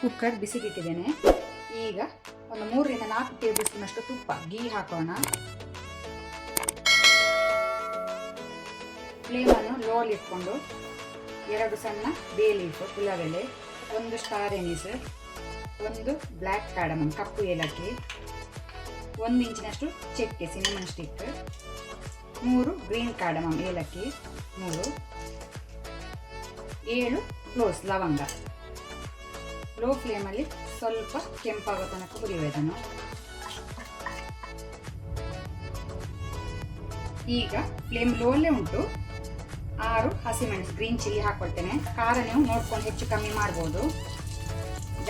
Cooker ಬಿಸಿಗಿಟ್ಟಿದ್ದೇನೆ. ಈಗ ಒಂದು 3 ರಿಂದ 4 ಟೇಬಲ್ ಸ್ಪೂನ್ ಅಷ್ಟು ತುಪ್ಪ ಗೀ ಹಾಕೋಣ. ಫ್ಲೇಮನ್ನು ಲೋಲ್ ಇಟ್ಕೊಂಡು 2 ಸಣ್ಣ ಬೇ ಲೀಫ್ ಪುಲಾವ್ ಎಲೆ, 1 ಸ್ಟಾರ್ ಎನೀಸ್, 1 ಬ್ಲ್ಯಾಕ್ ಕಾರ್ಡಮಮ್ ಕಪ್ಪು ಏಲಕ್ಕಿ, 1 ಇಂಚಿನಷ್ಟು ಚಕ್ಕೆ ಸಿನಮನ್ ಸ್ಟಿಕ್, 3 ಗ್ರೀನ್ ಕಾರ್ಡಮಮ್ ಏಲಕ್ಕಿ, 7 ಕ್ಲೋಸ್ ಲವಂಗ. ಲೋ ಫ್ಲೇಮಲ್ಲಿ ಸ್ವಲ್ಪ ಕೆಂಪಾಗೋ ತನಕ ಹುರಿಯೋದನ್ನು. ಈಗ ಫ್ಲೇಮ್ ಲೋಲ್ಲೇ ಉಂಟು. 6 ಹಸಿಮೆಣಸು ಗ್ರೀನ್ ಚಿಲ್ಲಿ ಹಾಕೊಳ್ತೇನೆ. ಖಾರ ನೀವು ನೋಡ್ಕೊಂಡು ಹೆಚ್ಚು ಕಮ್ಮಿ ಮಾಡ್ಬೋದು.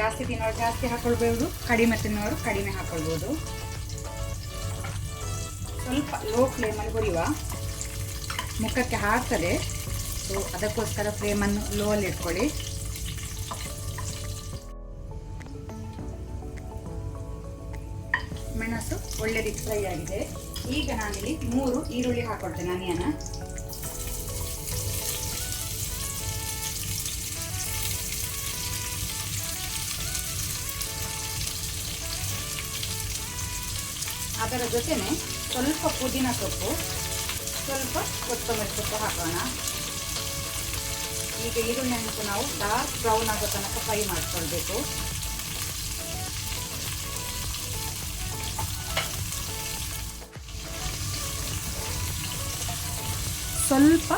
ಜಾಸ್ತಿ ತಿನ್ನೋರು ಜಾಸ್ತಿ ಹಾಕೊಳ್ಬೋದು, ಕಡಿಮೆ ತಿನ್ನೋರು ಕಡಿಮೆ ಹಾಕೊಳ್ಬೋದು. ಸ್ವಲ್ಪ ಲೋ ಫ್ಲೇಮಲ್ಲಿ ಹುರಿಯುವ. ಮುಖಕ್ಕೆ ಹಾಕ್ತದೆ, ಸೊ ಅದಕ್ಕೋಸ್ಕರ ಫ್ಲೇಮನ್ನು ಲೋಲ್ಲಿ ಇಟ್ಕೊಳ್ಳಿ. ಮೆಣಸು ಒಳ್ಳೆ ರೀತಿ ಫ್ರೈ ಆಗಿದೆ. ಈಗ ನಾನಿಲ್ಲಿ 3 ಈರುಳ್ಳಿ ಹಾಕೊಳ್ತೇನೆ, ಆನಿಯನ್. ಅದರ ಜೊತೆನೆ ಸ್ವಲ್ಪ ಪುದೀನ ಸೊಪ್ಪು, ಸ್ವಲ್ಪ ಕೊತ್ತಂಬರಿ ಸೊಪ್ಪು ಹಾಕೋಣ. ಈಗ ಈರುಳ್ಳಿಯನ್ನು ನಾವು ಡಾರ್ಕ್ ಬ್ರೌನ್ ಆಗೋ ತನಕ ಫ್ರೈ ಮಾಡಿಕೊಳ್ಬೇಕು. ಸ್ವಲ್ಪ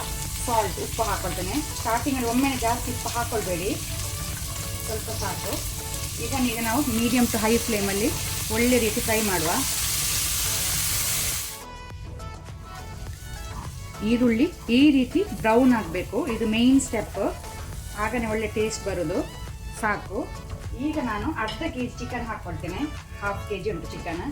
ಸಾಲ್ಟ್ ಉಪ್ಪು ಹಾಕೊಳ್ತೇನೆ. ಸ್ಟಾರ್ಟಿಂಗಲ್ಲಿ ಒಮ್ಮೆ ಜಾಸ್ತಿ ಉಪ್ಪು ಹಾಕೊಳ್ಬೇಡಿ, ಸ್ವಲ್ಪ ಸಾಕು. ಈಗ ನಾವು ಮೀಡಿಯಮ್ ಟು ಹೈ ಫ್ಲೇಮಲ್ಲಿ ಒಳ್ಳೆ ರೀತಿ ಫ್ರೈ ಮಾಡುವ. ಈರುಳ್ಳಿ ಈ ರೀತಿ ಬ್ರೌನ್ ಆಗಬೇಕು, ಇದು ಮೇನ್ ಸ್ಟೆಪ್, ಆಗನೇ ಒಳ್ಳೆ ಟೇಸ್ಟ್ ಬರೋದು. ಸಾಕು. ಈಗ ನಾನು ಅರ್ಧ ಕೆಜಿ ಚಿಕನ್ ಹಾಕ್ಕೊಳ್ತೇನೆ. ½ ಕೆಜಿ ಉಂಟು ಚಿಕನ್.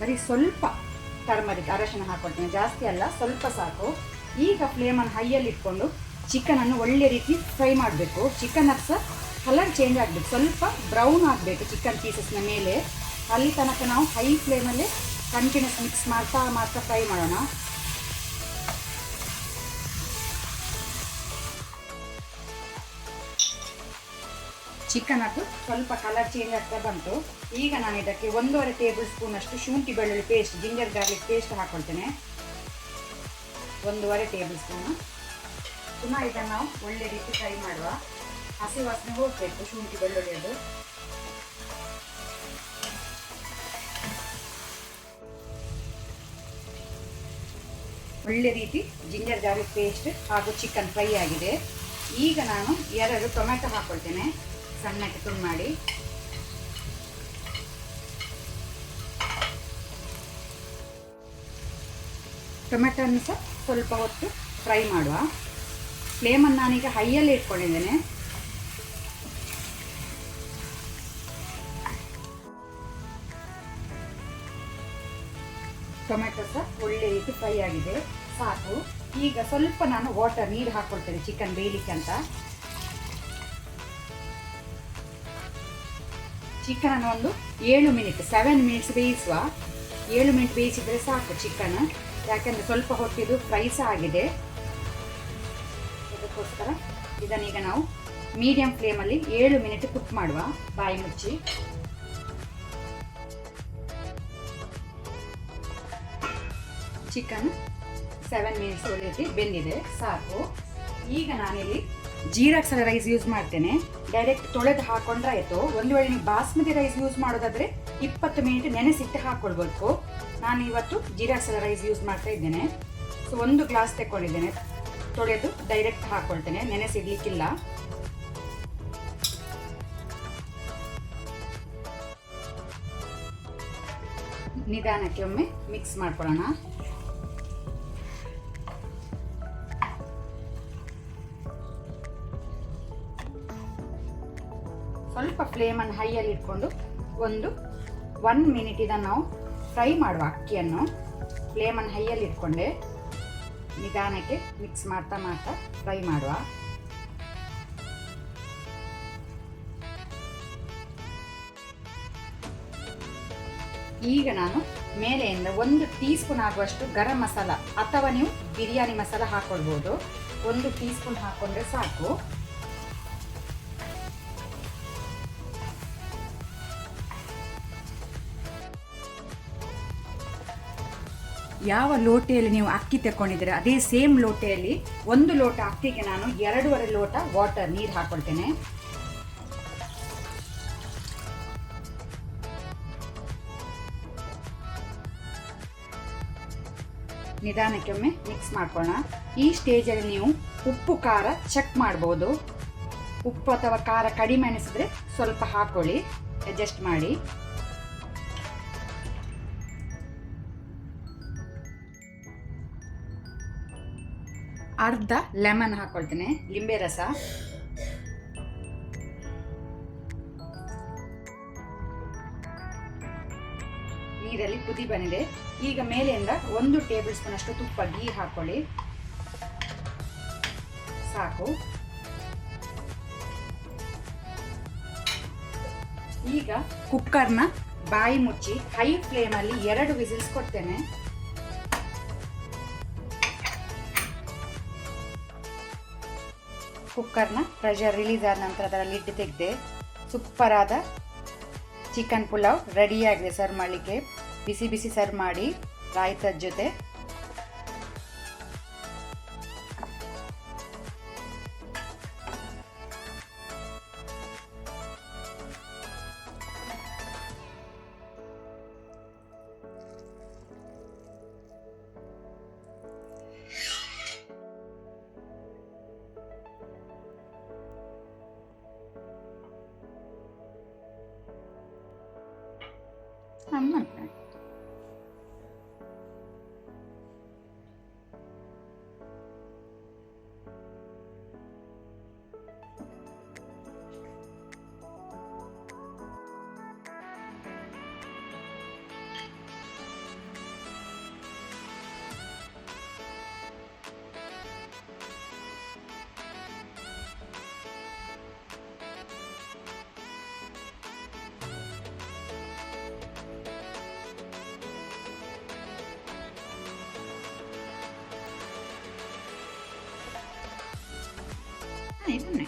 ಬರೀ ಸ್ವಲ್ಪ ಟರ್ಮರಿಕ್ ಅರಶಿನ ಹಾಕೊಳ್ತೇನೆ, ಜಾಸ್ತಿ ಅಲ್ಲ, ಸ್ವಲ್ಪ ಸಾಕು. ಈಗ ಫ್ಲೇಮನ್ನು ಹೈಯಲ್ಲಿ ಇಟ್ಕೊಂಡು ಚಿಕನನ್ನು ಒಳ್ಳೆ ರೀತಿ ಫ್ರೈ ಮಾಡಬೇಕು. ಚಿಕನ್ ಸಹ ಕಲರ್ ಚೇಂಜ್ ಆಗಬೇಕು, ಸ್ವಲ್ಪ ಬ್ರೌನ್ ಆಗಬೇಕು ಚಿಕನ್ ಪೀಸಸ್ನ ಮೇಲೆ. ಅಲ್ಲಿ ತನಕ ನಾವು ಹೈ ಫ್ಲೇಮಲ್ಲಿ ಕಂಟಿನ್ಯೂಸ್ ಮಿಕ್ಸ್ ಮಾಡ್ತಾ ಫ್ರೈ ಮಾಡೋಣ. ಚಿಕನ್ ಅದು ಸ್ವಲ್ಪ ಕಲರ್ ಚೇಂಜ್ ಆಗ್ತಾ ಬಂತು. ಈಗ ನಾನು ಇದಕ್ಕೆ 1.5 ಟೇಬಲ್ ಸ್ಪೂನ್ ಅಷ್ಟು ಶುಂಠಿ ಬೆಳ್ಳುಳ್ಳಿ ಪೇಸ್ಟ್, ಜಿಂಜರ್ ಗಾರ್ಲಿಕ್ ಪೇಸ್ಟ್ ಹಾಕೊಳ್ತೇನೆ. 1.5 ಟೇಬಲ್ ಸ್ಪೂನು. ಪುನಃ ಇದನ್ನು ನಾವು ಒಳ್ಳೆ ರೀತಿ ಫ್ರೈ ಮಾಡುವ. ಹಸಿ ವಾಸನೆ ಹೋಗಬೇಕು ಶುಂಠಿ ಬೆಳ್ಳುಳ್ಳಿಯದು. ಒಳ್ಳೆ ರೀತಿ ಜಿಂಜರ್ ಗಾರ್ಲಿಕ್ ಪೇಸ್ಟ್ ಹಾಗೂ ಚಿಕನ್ ಫ್ರೈ ಆಗಿದೆ. ಈಗ ನಾನು 2 ಟೊಮೆಟೊ ಹಾಕೊಳ್ತೇನೆ, ಸಣ್ಣಕ್ಕೆ ತುಂಡು ಮಾಡಿ. ಟೊಮೆಟೊನ್ನು ಸಹ ಸ್ವಲ್ಪ ಹೊತ್ತು ಫ್ರೈ ಮಾಡುವ. ಫ್ಲೇಮನ್ನು ನಾನೀಗ ಹೈಯಲ್ಲಿ ಇಟ್ಕೊಂಡಿದ್ದೇನೆ. ಟೊಮೆಟೊ ಸಹ ಒಳ್ಳೆ ರೀತಿ ಫ್ರೈ ಆಗಿದೆ, ಸಾಕು. ಈಗ ಸ್ವಲ್ಪ ನಾನು ನೀರು ಹಾಕ್ಕೊಳ್ತೇನೆ ಚಿಕನ್ ಬೇಯಲಿಕ್ಕೆ ಅಂತ. ಚಿಕನನ್ನು ಒಂದು 7 ಮಿನಿಟ್ಸ್ ಬೇಯಿಸುವ. 7 ಮಿನಿಟ್ ಬೇಯಿಸಿದರೆ ಸಾಕು ಚಿಕನ್, ಯಾಕೆಂದರೆ ಸ್ವಲ್ಪ ಹೊತ್ತಿದು ಫ್ರೈ ಸಹ ಆಗಿದೆ. ಅದಕ್ಕೋಸ್ಕರ ಇದನ್ನೀಗ ನಾವು ಮೀಡಿಯಂ ಫ್ಲೇಮಲ್ಲಿ 7 ಮಿನಿಟ್ ಕುಕ್ ಮಾಡುವ, ಬಾಯಿ ಮುಚ್ಚಿ. ಚಿಕನ್ 7 ಮಿನಿಟ್ಸ್ ಒಳ್ಳೆ ಬೆಂದಿದೆ, ಸಾಕು. ಈಗ ನಾನಿಲ್ಲಿ ಜೀರಾ ರೈಸ್ ಯೂಸ್ ಮಾಡ್ತೇನೆ. ಡೈರೆಕ್ಟ್ ತೊಳೆದು ಹಾಕೊಂಡ್ರೆ ಆಯಿತು. ಒಂದು ವೇಳೆ ನೀವು ಬಾಸ್ಮತಿ ರೈಸ್ ಯೂಸ್ ಮಾಡೋದಾದರೆ 20 ಮಿನಿಟ್ ನೆನೆಸಿಟ್ಟು ಹಾಕ್ಕೊಳ್ಬೇಕು. ನಾನು ಇವತ್ತು ಜೀರಾ ಮಸಾಲ ರೈಸ್ ಯೂಸ್ ಮಾಡ್ತಾ ಇದ್ದೇನೆ. ಸೊ 1 ಗ್ಲಾಸ್ ತೆಕ್ಕೊಂಡಿದ್ದೇನೆ. ತೊಳೆದು ಡೈರೆಕ್ಟ್ ಹಾಕ್ಕೊಳ್ತೇನೆ, ನೆನೆಸಿಡ್ಲಿಕ್ಕಿಲ್ಲ. ನಿಧಾನಕ್ಕೆ ಒಮ್ಮೆ ಮಿಕ್ಸ್ ಮಾಡ್ಕೊಳ್ಳೋಣ. ಸ್ವಲ್ಪ ಫ್ಲೇಮನ್ನು ಹೈಯಲ್ಲಿ ಇಟ್ಕೊಂಡು 1 ಮಿನಿಟ್ ಇದನ್ನು ನಾವು ಫ್ರೈ ಮಾಡುವ. ಅಕ್ಕಿಯನ್ನು ಫ್ಲೇಮನ್ನು ಹೈಯಲ್ಲಿ ಇಟ್ಕೊಂಡೆ ನಿಧಾನಕ್ಕೆ ಮಿಕ್ಸ್ ಮಾಡ್ತಾ ಫ್ರೈ ಮಾಡುವ. ಈಗ ನಾನು ಮೇಲೆಯಿಂದ 1 ಟೀ ಸ್ಪೂನ್ ಆಗುವಷ್ಟು ಗರಂ ಮಸಾಲ ಅಥವಾ ನೀವು ಬಿರಿಯಾನಿ ಮಸಾಲ ಹಾಕೊಳ್ಬೋದು. 1 ಟೀ ಸ್ಪೂನ್ ಹಾಕೊಂಡ್ರೆ ಸಾಕು. ಯಾವ ಲೋಟೆಯಲ್ಲಿ ನೀವು ಅಕ್ಕಿ ತಗೊಂಡಿದ್ದೀರಾ ಅದೇ ಸೇಮ್ ಲೋಟೆಯಲ್ಲಿ 1 ಲೋಟ ಅಕ್ಕಿಗೆ ನಾನು 2.5 ಲೋಟ ವಾಟರ್ ನೀರು ಹಾಕೊಳ್ತೇನೆ. ನಿಧಾನಕ್ಕೆ ಒಮ್ಮೆ ಮಿಕ್ಸ್ ಮಾಡ್ಕೊಳ್ಳೋಣ. ಈ ಸ್ಟೇಜಲ್ಲಿ ನೀವು ಉಪ್ಪು ಖಾರ ಚೆಕ್ ಮಾಡ್ಬೋದು. ಉಪ್ಪು ಅಥವಾ ಖಾರ ಕಡಿಮೆ ಅನಿಸಿದ್ರೆ ಸ್ವಲ್ಪ ಹಾಕೊಳ್ಳಿ, ಅಡ್ಜಸ್ಟ್ ಮಾಡಿ. ಅರ್ಧ ಲೆಮನ್ ಹಾಕೊಳ್ತೇನೆ, ಲಿಂಬೆ ರಸ. ನೀರಲ್ಲಿ ಕುದಿ ಬಂದಿದೆ. ಈಗ ಮೇಲೆಯಿಂದ 1 ಟೇಬಲ್ ಸ್ಪೂನ್ ಅಷ್ಟು ತುಪ್ಪ ಗೀ ಹಾಕೊಳ್ಳಿ, ಸಾಕು. ಈಗ ಕುಕ್ಕರ್ನ ಬಾಯಿ ಮುಚ್ಚಿ ಹೈ ಫ್ಲೇಮಲ್ಲಿ 2 ವಿಸಿಲ್ಸ್ ಕೊಡ್ತೇನೆ. ಕುಕ್ಕರ್ನ ಪ್ರೆಷರ್ ರಿಲೀಸ್ ಆದ ನಂತರ ಅದರ ಲಿಡ್ ತೆಗೆದೆ. ಸೂಪರ್ ಆದ ಚಿಕನ್ ಪುಲಾವ್ ರೆಡಿಯಾಗಿದೆ ಸರ್ವ್ ಮಾಡಲಿಕ್ಕೆ. ಬಿಸಿ ಬಿಸಿ ಸರ್ವ್ ಮಾಡಿ ರಾಯ್ತದ ಜೊತೆ. ಇದನ್ನೇ